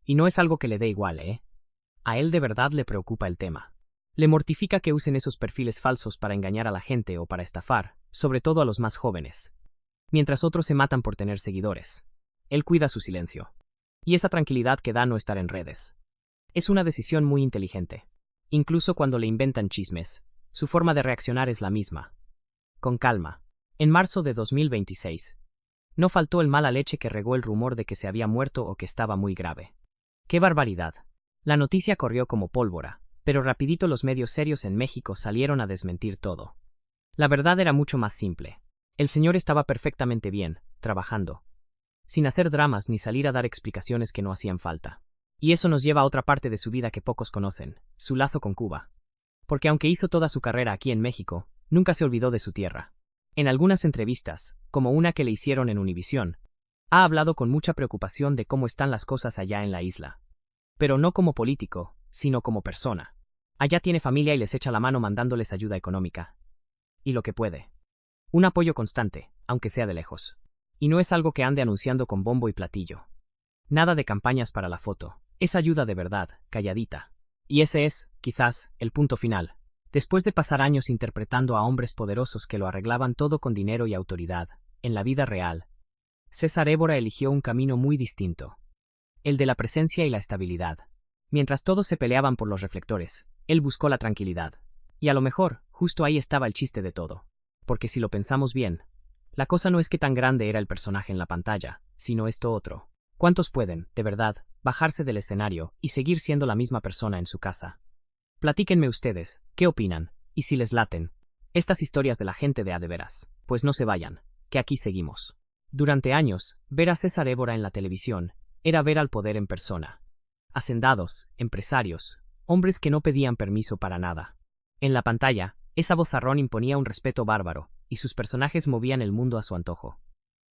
Y no es algo que le dé igual, ¿eh? A él de verdad le preocupa el tema. Le mortifica que usen esos perfiles falsos para engañar a la gente o para estafar, sobre todo a los más jóvenes. Mientras otros se matan por tener seguidores. Él cuida su silencio. Y esa tranquilidad que da no estar en redes. Es una decisión muy inteligente. Incluso cuando le inventan chismes, su forma de reaccionar es la misma. Con calma. En marzo de 2026. No faltó el mala leche que regó el rumor de que se había muerto o que estaba muy grave. ¡Qué barbaridad! La noticia corrió como pólvora, pero rapidito los medios serios en México salieron a desmentir todo. La verdad era mucho más simple. El señor estaba perfectamente bien, trabajando. Sin hacer dramas ni salir a dar explicaciones que no hacían falta. Y eso nos lleva a otra parte de su vida que pocos conocen, su lazo con Cuba. Porque aunque hizo toda su carrera aquí en México, nunca se olvidó de su tierra. En algunas entrevistas, como una que le hicieron en Univisión, ha hablado con mucha preocupación de cómo están las cosas allá en la isla. Pero no como político, sino como persona. Allá tiene familia y les echa la mano mandándoles ayuda económica. Y lo que puede. Un apoyo constante, aunque sea de lejos. Y no es algo que ande anunciando con bombo y platillo. Nada de campañas para la foto. Es ayuda de verdad, calladita. Y ese es, quizás, el punto final. Después de pasar años interpretando a hombres poderosos que lo arreglaban todo con dinero y autoridad, en la vida real, César Évora eligió un camino muy distinto. El de la presencia y la estabilidad. Mientras todos se peleaban por los reflectores, él buscó la tranquilidad. Y a lo mejor, justo ahí estaba el chiste de todo. Porque si lo pensamos bien, la cosa no es que tan grande era el personaje en la pantalla, sino esto otro. ¿Cuántos pueden, de verdad, bajarse del escenario y seguir siendo la misma persona en su casa? Platíquenme ustedes, ¿qué opinan? Y si les laten estas historias de la gente de a de veras, pues no se vayan, que aquí seguimos. Durante años, ver a César Évora en la televisión era ver al poder en persona. Hacendados, empresarios, hombres que no pedían permiso para nada. En la pantalla, esa vozarrón imponía un respeto bárbaro, y sus personajes movían el mundo a su antojo.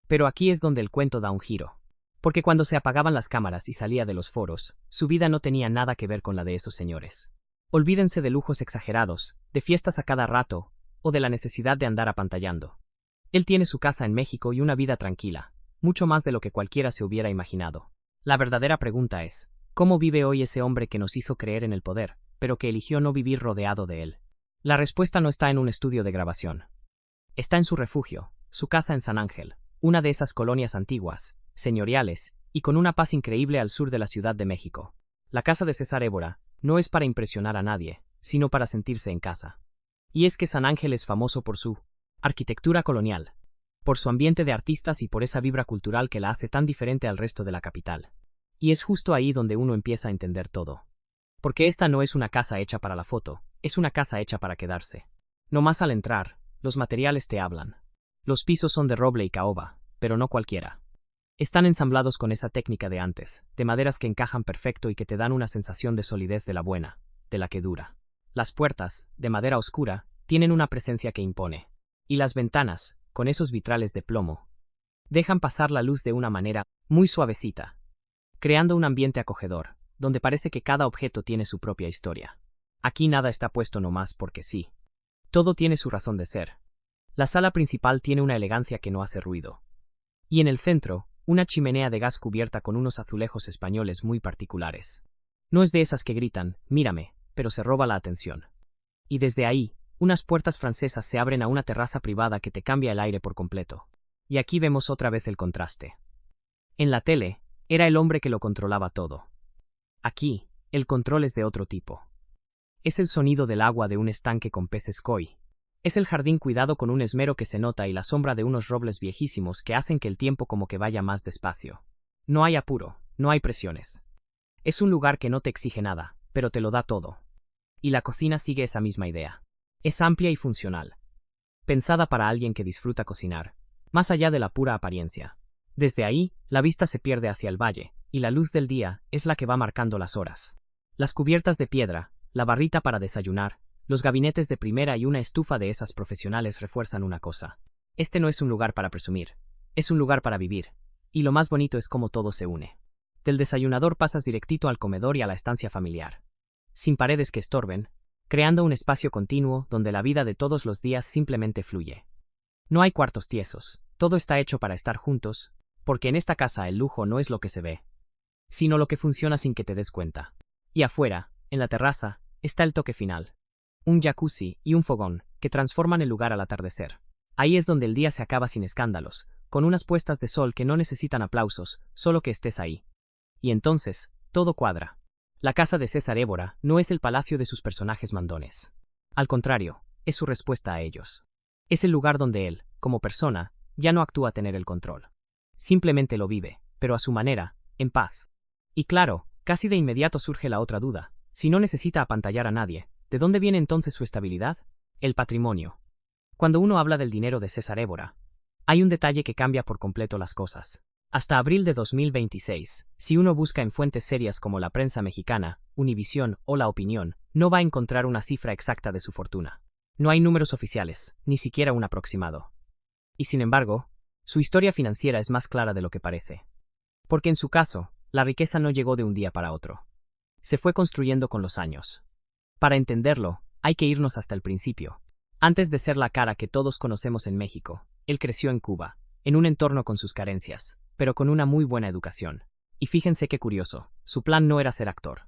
Pero aquí es donde el cuento da un giro. Porque cuando se apagaban las cámaras y salía de los foros, su vida no tenía nada que ver con la de esos señores. Olvídense de lujos exagerados, de fiestas a cada rato, o de la necesidad de andar apantallando. Él tiene su casa en México y una vida tranquila, mucho más de lo que cualquiera se hubiera imaginado. La verdadera pregunta es, ¿cómo vive hoy ese hombre que nos hizo creer en el poder, pero que eligió no vivir rodeado de él? La respuesta no está en un estudio de grabación. Está en su refugio, su casa en San Ángel, una de esas colonias antiguas, señoriales, y con una paz increíble al sur de la Ciudad de México. La casa de César Évora no es para impresionar a nadie, sino para sentirse en casa. Y es que San Ángel es famoso por su arquitectura colonial, por su ambiente de artistas y por esa vibra cultural que la hace tan diferente al resto de la capital. Y es justo ahí donde uno empieza a entender todo. Porque esta no es una casa hecha para la foto, es una casa hecha para quedarse. No más al entrar, los materiales te hablan. Los pisos son de roble y caoba, pero no cualquiera. Están ensamblados con esa técnica de antes, de maderas que encajan perfecto y que te dan una sensación de solidez de la buena, de la que dura. Las puertas, de madera oscura, tienen una presencia que impone. Y las ventanas, con esos vitrales de plomo, dejan pasar la luz de una manera muy suavecita, creando un ambiente acogedor, donde parece que cada objeto tiene su propia historia. Aquí nada está puesto nomás porque sí. Todo tiene su razón de ser. La sala principal tiene una elegancia que no hace ruido. Y en el centro, una chimenea de gas cubierta con unos azulejos españoles muy particulares. No es de esas que gritan, mírame, pero se roba la atención. Y desde ahí, unas puertas francesas se abren a una terraza privada que te cambia el aire por completo. Y aquí vemos otra vez el contraste. En la tele, era el hombre que lo controlaba todo. Aquí, el control es de otro tipo. Es el sonido del agua de un estanque con peces koi. Es el jardín cuidado con un esmero que se nota y la sombra de unos robles viejísimos que hacen que el tiempo como que vaya más despacio. No hay apuro, no hay presiones. Es un lugar que no te exige nada, pero te lo da todo. Y la cocina sigue esa misma idea. Es amplia y funcional. Pensada para alguien que disfruta cocinar, más allá de la pura apariencia. Desde ahí, la vista se pierde hacia el valle, y la luz del día es la que va marcando las horas. Las cubiertas de piedra, la barrita para desayunar, los gabinetes de primera y una estufa de esas profesionales refuerzan una cosa. Este no es un lugar para presumir, es un lugar para vivir. Y lo más bonito es cómo todo se une. Del desayunador pasas directito al comedor y a la estancia familiar. Sin paredes que estorben, creando un espacio continuo donde la vida de todos los días simplemente fluye. No hay cuartos tiesos, todo está hecho para estar juntos, porque en esta casa el lujo no es lo que se ve, sino lo que funciona sin que te des cuenta. Y afuera, en la terraza, está el toque final. Un jacuzzi y un fogón, que transforman el lugar al atardecer. Ahí es donde el día se acaba sin escándalos, con unas puestas de sol que no necesitan aplausos, solo que estés ahí. Y entonces, todo cuadra. La casa de César Évora no es el palacio de sus personajes mandones. Al contrario, es su respuesta a ellos. Es el lugar donde él, como persona, ya no actúa a tener el control. Simplemente lo vive, pero a su manera, en paz. Y claro, casi de inmediato surge la otra duda. Si no necesita apantallar a nadie, ¿de dónde viene entonces su estabilidad? El patrimonio. Cuando uno habla del dinero de César Évora, hay un detalle que cambia por completo las cosas. Hasta abril de 2026, si uno busca en fuentes serias como la prensa mexicana, Univisión o La Opinión, no va a encontrar una cifra exacta de su fortuna. No hay números oficiales, ni siquiera un aproximado. Y sin embargo, su historia financiera es más clara de lo que parece. Porque en su caso, la riqueza no llegó de un día para otro. Se fue construyendo con los años. Para entenderlo, hay que irnos hasta el principio. Antes de ser la cara que todos conocemos en México, él creció en Cuba, en un entorno con sus carencias, pero con una muy buena educación. Y fíjense qué curioso, su plan no era ser actor.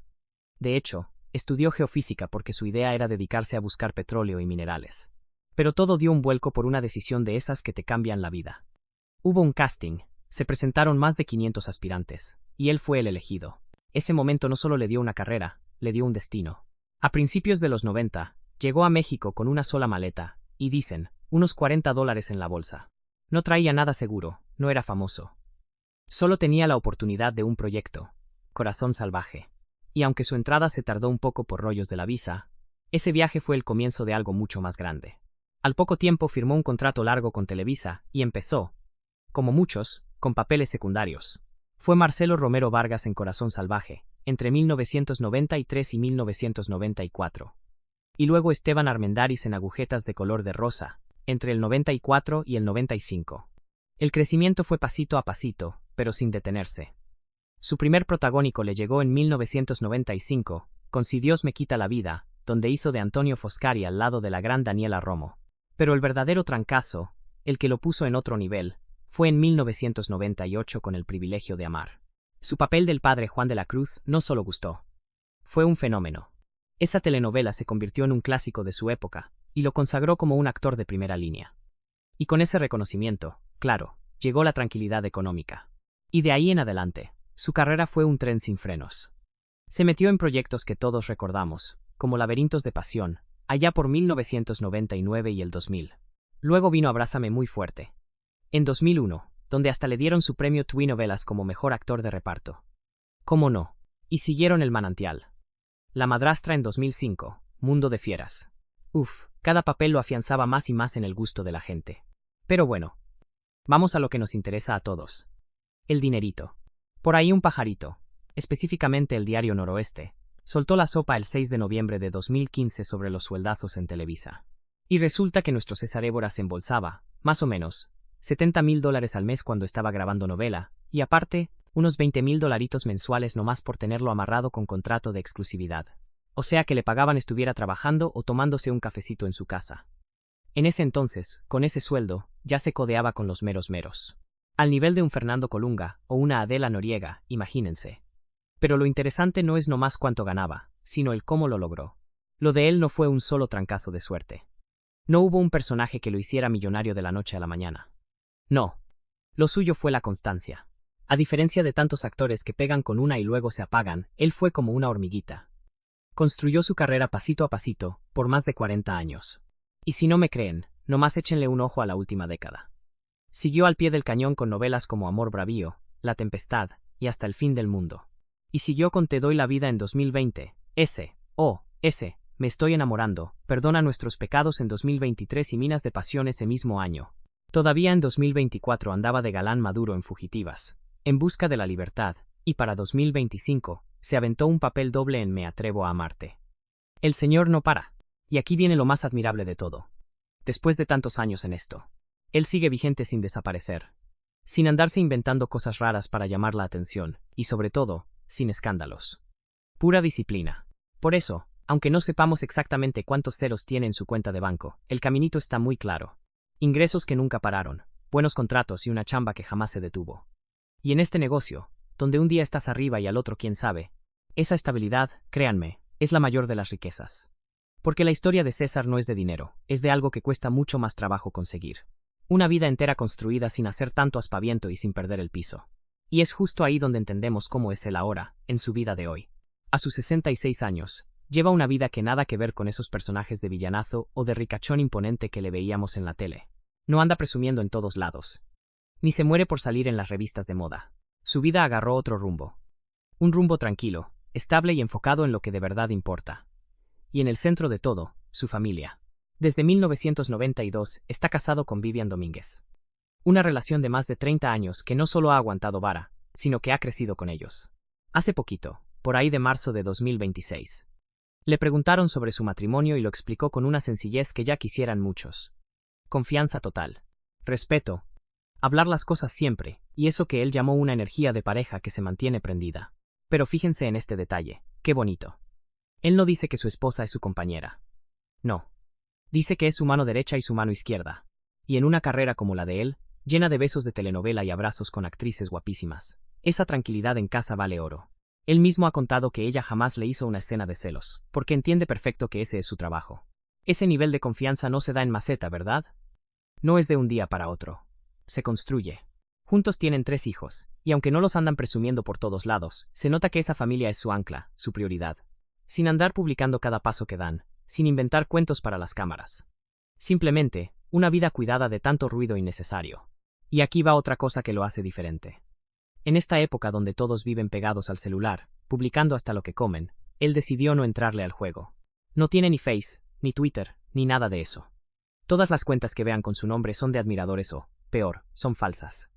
De hecho, estudió geofísica porque su idea era dedicarse a buscar petróleo y minerales. Pero todo dio un vuelco por una decisión de esas que te cambian la vida. Hubo un casting, se presentaron más de 500 aspirantes, y él fue el elegido. Ese momento no solo le dio una carrera, le dio un destino. A principios de los 90, llegó a México con una sola maleta, y dicen, unos $40 en la bolsa. No traía nada seguro, no era famoso. Solo tenía la oportunidad de un proyecto, Corazón Salvaje. Y aunque su entrada se tardó un poco por rollos de la visa, ese viaje fue el comienzo de algo mucho más grande. Al poco tiempo firmó un contrato largo con Televisa, y empezó, como muchos, con papeles secundarios. Fue Marcelo Romero Vargas en Corazón Salvaje, entre 1993 y 1994. Y luego Esteban Armendáriz en Agujetas de color de rosa, entre el 94 y el 95. El crecimiento fue pasito a pasito, pero sin detenerse. Su primer protagónico le llegó en 1995, con Si Dios me quita la vida, donde hizo de Antonio Foscari al lado de la gran Daniela Romo. Pero el verdadero trancazo, el que lo puso en otro nivel, fue en 1998 con El privilegio de amar. Su papel del padre Juan de la Cruz no solo gustó. Fue un fenómeno. Esa telenovela se convirtió en un clásico de su época, y lo consagró como un actor de primera línea. Y con ese reconocimiento, claro, llegó la tranquilidad económica. Y de ahí en adelante, su carrera fue un tren sin frenos. Se metió en proyectos que todos recordamos, como Laberintos de Pasión, allá por 1999 y el 2000. Luego vino Abrázame muy fuerte. En 2001, donde hasta le dieron su premio TVI Novelas como mejor actor de reparto. ¿Cómo no? Y siguieron El Manantial. La madrastra en 2005, Mundo de Fieras. Cada papel lo afianzaba más y más en el gusto de la gente. Pero bueno, vamos a lo que nos interesa a todos. El dinerito. Por ahí un pajarito, específicamente el diario Noroeste, soltó la sopa el 6 de noviembre de 2015 sobre los sueldazos en Televisa. Y resulta que nuestro César Évora se embolsaba, más o menos, $70,000 al mes cuando estaba grabando novela, y aparte, unos $20,000 mensuales nomás por tenerlo amarrado con contrato de exclusividad. O sea que le pagaban estuviera trabajando o tomándose un cafecito en su casa. En ese entonces, con ese sueldo, ya se codeaba con los meros meros. Al nivel de un Fernando Colunga, o una Adela Noriega, imagínense. Pero lo interesante no es nomás cuánto ganaba, sino el cómo lo logró. Lo de él no fue un solo trancazo de suerte. No hubo un personaje que lo hiciera millonario de la noche a la mañana. No. Lo suyo fue la constancia. A diferencia de tantos actores que pegan con una y luego se apagan, él fue como una hormiguita. Construyó su carrera pasito a pasito, por más de 40 años. Y si no me creen, nomás échenle un ojo a la última década. Siguió al pie del cañón con novelas como Amor Bravío, La Tempestad, y Hasta el fin del mundo. Y siguió con Te doy la vida en 2020, Me estoy enamorando, Perdona nuestros pecados en 2023 y Minas de Pasión ese mismo año. Todavía en 2024 andaba de galán maduro en Fugitivas, En busca de la libertad, y para 2025, se aventó un papel doble en Me atrevo a amarte. El señor no para. Y aquí viene lo más admirable de todo. Después de tantos años en esto, él sigue vigente sin desaparecer. Sin andarse inventando cosas raras para llamar la atención, y sobre todo, sin escándalos. Pura disciplina. Por eso, aunque no sepamos exactamente cuántos ceros tiene en su cuenta de banco, el caminito está muy claro. Ingresos que nunca pararon, buenos contratos y una chamba que jamás se detuvo. Y en este negocio, donde un día estás arriba y al otro quién sabe. Esa estabilidad, créanme, es la mayor de las riquezas. Porque la historia de César no es de dinero, es de algo que cuesta mucho más trabajo conseguir. Una vida entera construida sin hacer tanto aspaviento y sin perder el piso. Y es justo ahí donde entendemos cómo es él ahora, en su vida de hoy. A sus 66 años, lleva una vida que nada que ver con esos personajes de villanazo o de ricachón imponente que le veíamos en la tele. No anda presumiendo en todos lados. Ni se muere por salir en las revistas de moda. Su vida agarró otro rumbo. Un rumbo tranquilo, estable y enfocado en lo que de verdad importa. Y en el centro de todo, su familia. Desde 1992 está casado con Vivian Domínguez. Una relación de más de 30 años que no solo ha aguantado vara, sino que ha crecido con ellos. Hace poquito, por ahí de marzo de 2026. Le preguntaron sobre su matrimonio y lo explicó con una sencillez que ya quisieran muchos. Confianza total. Respeto. Hablar las cosas siempre, y eso que él llamó una energía de pareja que se mantiene prendida. Pero fíjense en este detalle, qué bonito. Él no dice que su esposa es su compañera. No. Dice que es su mano derecha y su mano izquierda. Y en una carrera como la de él, llena de besos de telenovela y abrazos con actrices guapísimas, esa tranquilidad en casa vale oro. Él mismo ha contado que ella jamás le hizo una escena de celos, porque entiende perfecto que ese es su trabajo. Ese nivel de confianza no se da en maceta, ¿verdad? No es de un día para otro. Se construye. Juntos tienen 3 hijos, y aunque no los andan presumiendo por todos lados, se nota que esa familia es su ancla, su prioridad. Sin andar publicando cada paso que dan, sin inventar cuentos para las cámaras. Simplemente, una vida cuidada de tanto ruido innecesario. Y aquí va otra cosa que lo hace diferente. En esta época donde todos viven pegados al celular, publicando hasta lo que comen, él decidió no entrarle al juego. No tiene ni Face, ni Twitter, ni nada de eso. Todas las cuentas que vean con su nombre son de admiradores o, peor, son falsas.